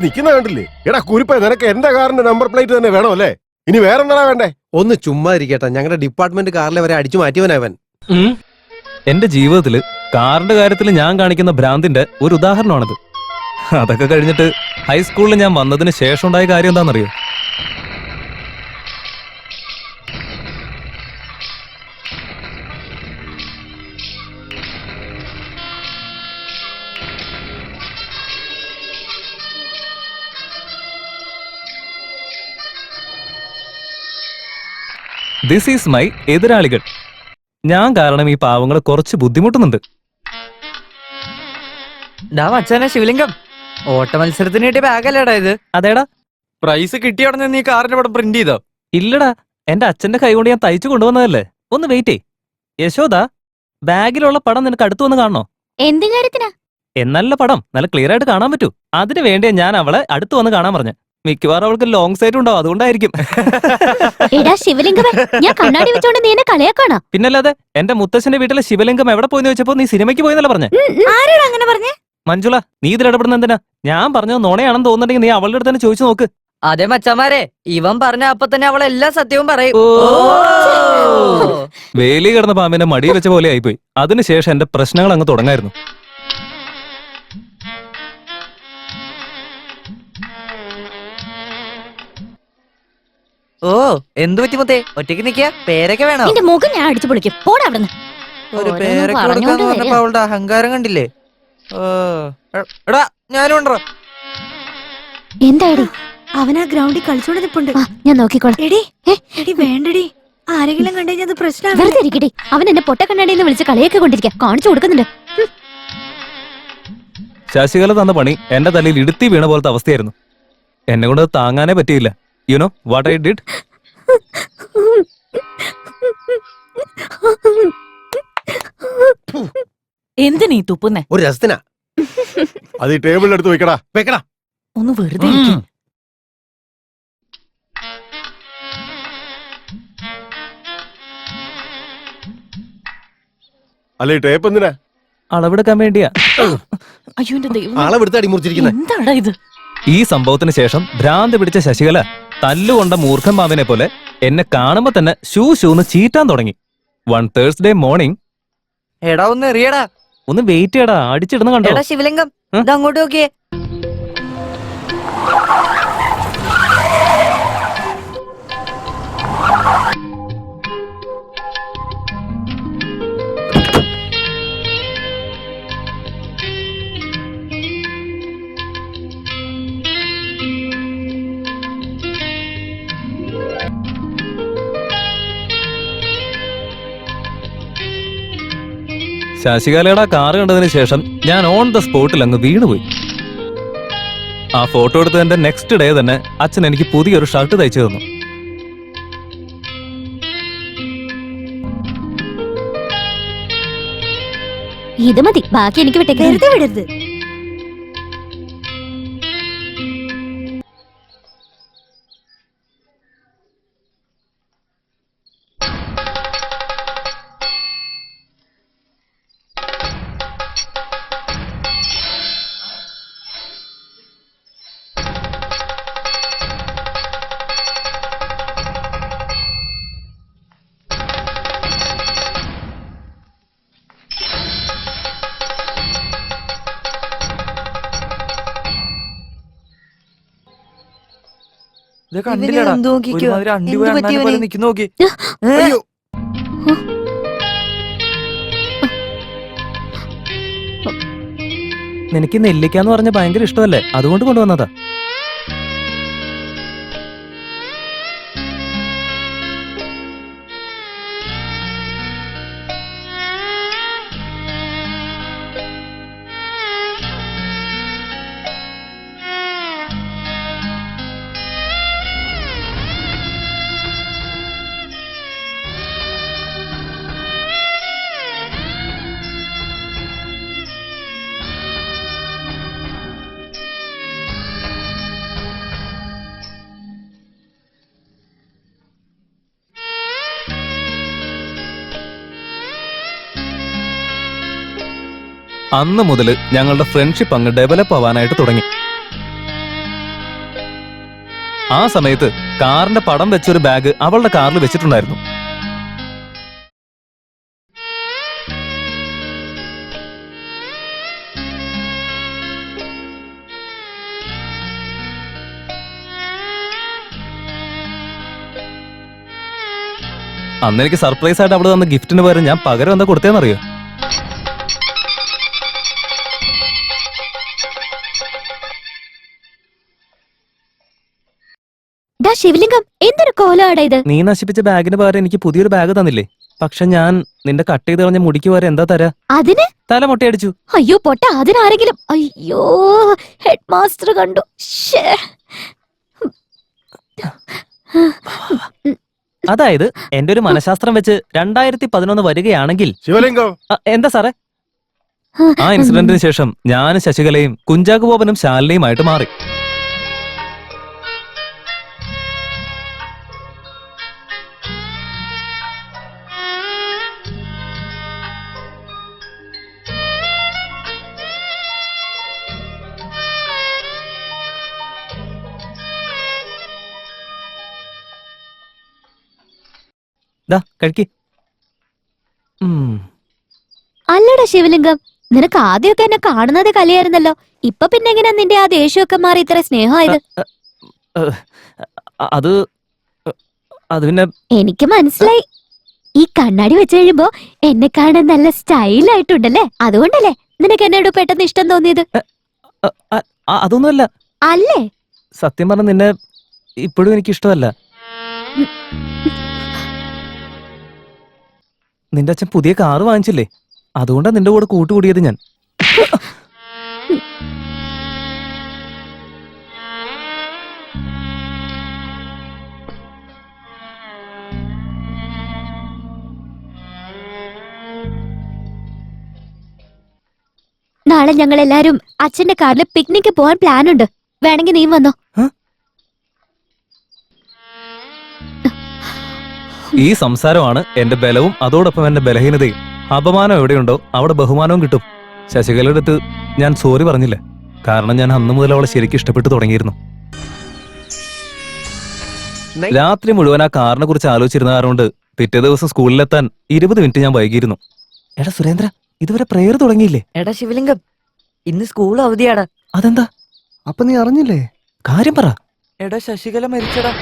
നിക്കുന്ന കണ്ടില്ലേ? എടാ കുരിപ്പ, നിനക്ക് എന്റെ കാറിന്റെ നമ്പർ പ്ലേറ്റ് തന്നെ വേണോ അല്ലേ? ഇനി വേറെന്താ വേണ്ടേ? ഒന്ന് ചുമ്മാ ഇരിക്കട്ടെ, ഞങ്ങളുടെ ഡിപ്പാർട്ട്മെന്റ് കാറിലെ വരെ അടിച്ചു മാറ്റിയവനവൻ. എന്റെ ജീവിതത്തില് കാറിന്റെ കാര്യത്തിൽ ഞാൻ കാണിക്കുന്ന ഭ്രാന്തിന്റെ ഒരു ഉദാഹരണമാണിത്. അതൊക്കെ കഴിഞ്ഞിട്ട് ഹൈസ്കൂളിൽ ഞാൻ വന്നതിന് ശേഷം ഉണ്ടായ കാര്യം എന്താണെന്നറിയോ? ദിസ് ഈസ് മൈ എതിരാളികൾ. ഞാൻ കാരണം ഈ പാവങ്ങളെ കുറച്ച് ബുദ്ധിമുട്ടുന്നുണ്ട്. മച്ചാനെ ശിവലിംഗം, ഓട്ട മത്സരത്തിന് കിട്ടിയ ബാഗല്ലേടാ ഇത്? അതേടാ. പ്രൈസ് കിട്ടിയ ഉടനെ നീ കാറിന്റെ പടം പ്രിന്റ് ചെയ്തോ? ഇല്ലടാ, എന്റെ അച്ഛന്റെ കൈ കൊണ്ട് ഞാൻ തയ്ച്ചു കൊണ്ടുവന്നതല്ലേ. ഒന്ന് വെയിറ്റേ. യശോദ, ബാഗിലുള്ള പടം നിനക്ക് അടുത്തു വന്ന് കാണണോ? എന്ത് കാര്യത്തിനാ? എന്നല്ല പടം നല്ല ക്ലിയർ ആയിട്ട് കാണാൻ പറ്റൂ. അതിനു വേണ്ടിയാ ഞാൻ അവളെ അടുത്തു വന്ന് കാണാൻ പറഞ്ഞു. മിക്കവാറും അവൾക്ക് ലോങ് സൈറ്റ് ഉണ്ടാവും, അതുകൊണ്ടായിരിക്കും. എടാ ശിവലിംഗമേ, ഞാൻ കണ്ണാടി വെച്ചോണ്ട് നീ എന്നെ കളിയാക്കാണോ? പിന്നല്ലാതെ. എന്റെ മുത്തശ്ശന്റെ വീട്ടിലെ ശിവലിംഗം എവിടെ പോയെന്ന് വെച്ചപ്പോ നീ സിനിമയ്ക്ക് പോയെന്നല്ല പറഞ്ഞേ. ആരാണ് അങ്ങനെ പറഞ്ഞേ? മഞ്ജുള, നീ ഇതിൽ ഇടപെടുന്ന എന്തിനാ? ഞാൻ പറഞ്ഞത് നുണയാണെന്ന് തോന്നുന്നുണ്ടെങ്കിൽ നീ അവളുടെ അടുത്ത് തന്നെ ചോദിച്ചു നോക്ക്. അതെ മച്ചാമാരെ, ഇവൻ പറഞ്ഞ അപ്പൊ തന്നെ അവൾ എല്ലാ സത്യവും പറയും. വേലി കിടന്ന പാമ്പിനെ മടി വെച്ച പോലെ ആയിപ്പോയി. അതിനുശേഷം എന്റെ പ്രശ്നങ്ങൾ അങ്ങ് തുടങ്ങായിരുന്നു. ഓ, എന്തു പറ്റി മുത്തേ? ഒറ്റയ്ക്ക് നിക്കാ? പേരൊക്കെ വേണോ? നിന്റെ മുഖം ഞാൻ അടിച്ചു പൊളിക്കും. പോടാ അവിടുന്ന്. ഒരു പേരൊക്കെ കൊടുക്കാന്ന് പറഞ്ഞപ്പോ അവളുടെ അഹങ്കാരം കണ്ടില്ലേ? എടാ ഞാനും ഉണ്ടോ? എന്താടി? അവനാ ഗ്രൗണ്ടിൽ കളിച്ചോണ്ട് നിപ്പുണ്ട്. ഞാൻ നോക്കിക്കോളാം. എടി എടി വേണ്ടടി, ആരെങ്കിലും കണ്ടുകഴിഞ്ഞാൽ അത് പ്രശ്നമാണ്. വെറുതെ ഇരിക്കട്ടെ. അവൻ എന്നെ പൊട്ട കണ്ണാടിന്ന് വിളിച്ച് കളിയൊക്കെ കൊണ്ടിരിക്കാം. കാണിച്ചു കൊടുക്കുന്നുണ്ട്. ശശികല തന്ന പണി എന്റെ തലയിൽ ഇടുത്തി വീണ പോലത്തെ അവസ്ഥയായിരുന്നു. എന്നെ കൊണ്ട് താങ്ങാനേ പറ്റിയില്ല. You know what I did? എന്തിനീ തുപ്പുന്നേ? ഒരു രസത്തിനാ. അത് ഈ ടേബിളിൽ എടുത്ത് വെക്കടാ. വെക്കടാ. ഒന്ന് വെറുതെ ഇരിക്ക്. അല്ലെ ടേപ്പ് എന്തിനാ? അളവെടുക്കാൻ വേണ്ടിയാ. അയ്യോ എന്റെ ദൈവം, അളവെടുത്ത് അടിമുറിച്ചിരിക്കുന്നത്. എന്താടാ ഇത്? ഈ സംഭവത്തിന് ശേഷം ഭ്രാന്ത് പിടിച്ച ശശികല തല്ലുകൊണ്ട മൂർഖൻ പാമ്പിനെ പോലെ എന്നെ കാണുമ്പോ തന്നെ ഷൂന്ന് ചീറ്റാൻ തുടങ്ങി. One Thursday morning. എടാ ഒന്ന് എറിയടാ. ഒന്ന് വെയിറ്റ് ചെയ്യടാ, അടിച്ചിടുന്ന കണ്ടോ? എടാ ശിവലിംഗം, ഇത് അങ്ങോട്ട് നോക്കിയേ. ശശികലയുടെ കാറ് കണ്ടതിന് ശേഷം ഞാൻ ഓൺ ദ സ്പോട്ടിൽ അങ്ങ് വീണുപോയി. ആ ഫോട്ടോ എടുത്തതിന്റെ നെക്സ്റ്റ് ഡേ തന്നെ അച്ഛൻ എനിക്ക് പുതിയൊരു ഷർട്ട് തയ്ച്ചു തന്നു. ഇത് മതി, ബാക്കി എനിക്ക് വിട്ടേക്ക്. വെറുതെ വിടരുത്. നിനക്ക് നെല്ലിക്കാന്ന് പറഞ്ഞ ഭയങ്കര ഇഷ്ടമല്ലേ, അതുകൊണ്ട് കൊണ്ടുവന്നതാ. അന്ന് മുതൽ ഞങ്ങളുടെ ഫ്രണ്ട്ഷിപ്പ് അങ്ങ് ഡെവലപ്പ് ആവാനായിട്ട് തുടങ്ങി. ആ സമയത്ത് കാറിന്റെ പടം വെച്ചൊരു ബാഗ് അവളുടെ കാറിൽ വെച്ചിട്ടുണ്ടായിരുന്നു. അന്ന് എനിക്ക് സർപ്രൈസ് ആയിട്ട് അവള് തന്ന ഗിഫ്റ്റിന് പകരം ഞാൻ പകരം എന്താ കൊടുത്തേന്നറിയോ? ഡാ ശിവലിംഗം, എന്തൊരു കോലമാടാ ഇത്? നീ നശിപ്പിച്ച ബാഗിന് പകരം എനിക്ക് പുതിയൊരു ബാഗ് തന്നില്ലേ? പക്ഷെ ഞാൻ നിന്റെ കട്ട് ചെയ്ത് കളഞ്ഞ മുടിക്ക് പകരം എന്താ തരാ? അതിന് തല മൊട്ടയടിച്ചു. അയ്യോ പൊട്ട, അതിനാരെങ്കിലും. അയ്യോ, ഹെഡ് മാസ്റ്റർ കണ്ടു. ശ്ശേ. അതായത് എന്റെ ഒരു മനഃശാസ്ത്രം വെച്ച് 2011 വരികയാണെങ്കിൽ ശിവലിംഗം, എന്താ സാറേ? ആ ഇൻസിഡന്റിന് ശേഷം ഞാനും ശശികലയും കുഞ്ചാക്കു ബോബനും ശാലിനിയുമായിട്ട് മാറി. ദാ കഴിക്ക്. അല്ലടാ ശിവലിംഗം, നിനക്ക് ആദ്യമൊക്കെ എന്നെ കാണുന്നത് കലയായിരുന്നല്ലോ. ഇപ്പൊ പിന്നെ എങ്ങനെയാ നിന്റെ ആ ദേഷ്യമൊക്കെ മാറി ഇത്ര സ്നേഹമായത്? അത് അത് പിന്നെ എനിക്ക് മനസ്സിലായി. ഈ കണ്ണാടി വെച്ച് കഴിയുമ്പോ എന്നെ കാണാൻ നല്ല സ്റ്റൈലായിട്ടുണ്ടല്ലേ, അതുകൊണ്ടല്ലേ നിനക്ക് എന്നോട് പെട്ടെന്ന് ഇഷ്ടം തോന്നിയത്? അതൊന്നുമല്ല. അല്ലേ? സത്യം പറഞ്ഞ നിന്നെ ഇപ്പോഴും എനിക്ക് ഇഷ്ടമല്ല. നിന്റെ അച്ഛൻ പുതിയ കാറ് വാങ്ങിച്ചില്ലേ, അതുകൊണ്ടാ നിന്റെ കൂടെ കൂട്ടുകൂടിയത് ഞാൻ. നാളെ ഞങ്ങൾ എല്ലാരും അച്ഛന്റെ കാറിൽ പിക്നിക്ക് പോവാൻ പ്ലാൻ ഉണ്ട്. വേണമെങ്കിൽ നീ വന്നോ. ഈ സംസാരമാണ് എന്റെ ബലവും അതോടൊപ്പം എന്റെ ബലഹീനതയും. അപമാനം എവിടെയുണ്ടോ അവിടെ ബഹുമാനവും കിട്ടും. ശശികലയുടെ അടുത്ത് ഞാൻ സോറി പറഞ്ഞില്ല, കാരണം ഞാൻ അന്നു മുതൽ അവളെ ശരിക്കും ഇഷ്ടപ്പെട്ടു തുടങ്ങിയിരുന്നു. രാത്രി മുഴുവൻ ആ കാറിനെ കുറിച്ച് ആലോചിച്ചിരുന്ന കാരണമുണ്ട് പിറ്റേ ദിവസം സ്കൂളിലെത്താൻ 20 മിനിറ്റ് ഞാൻ വൈകിയിരുന്നു. എടാ സുരേന്ദ്ര, ഇതുവരെ പ്രേയർ തുടങ്ങിയില്ലേ? എടാ ശിവലിംഗം, ഇന്ന് സ്കൂൾ അവധിയാടാ. അതെന്താ? അപ്പൊ നീ അറിഞ്ഞില്ലേ? കാര്യം പറ. എടാ ശശികല മരിച്ചടാ.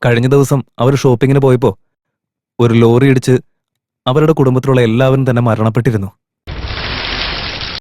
കഴിഞ്ഞ ദിവസം അവർ ഷോപ്പിങ്ങിന് പോയപ്പോ ഒരു ലോറി ഇടിച്ച് അവരുടെ കുടുംബത്തിലുള്ള എല്ലാവരും തന്നെ മരണപ്പെട്ടിരുന്നു.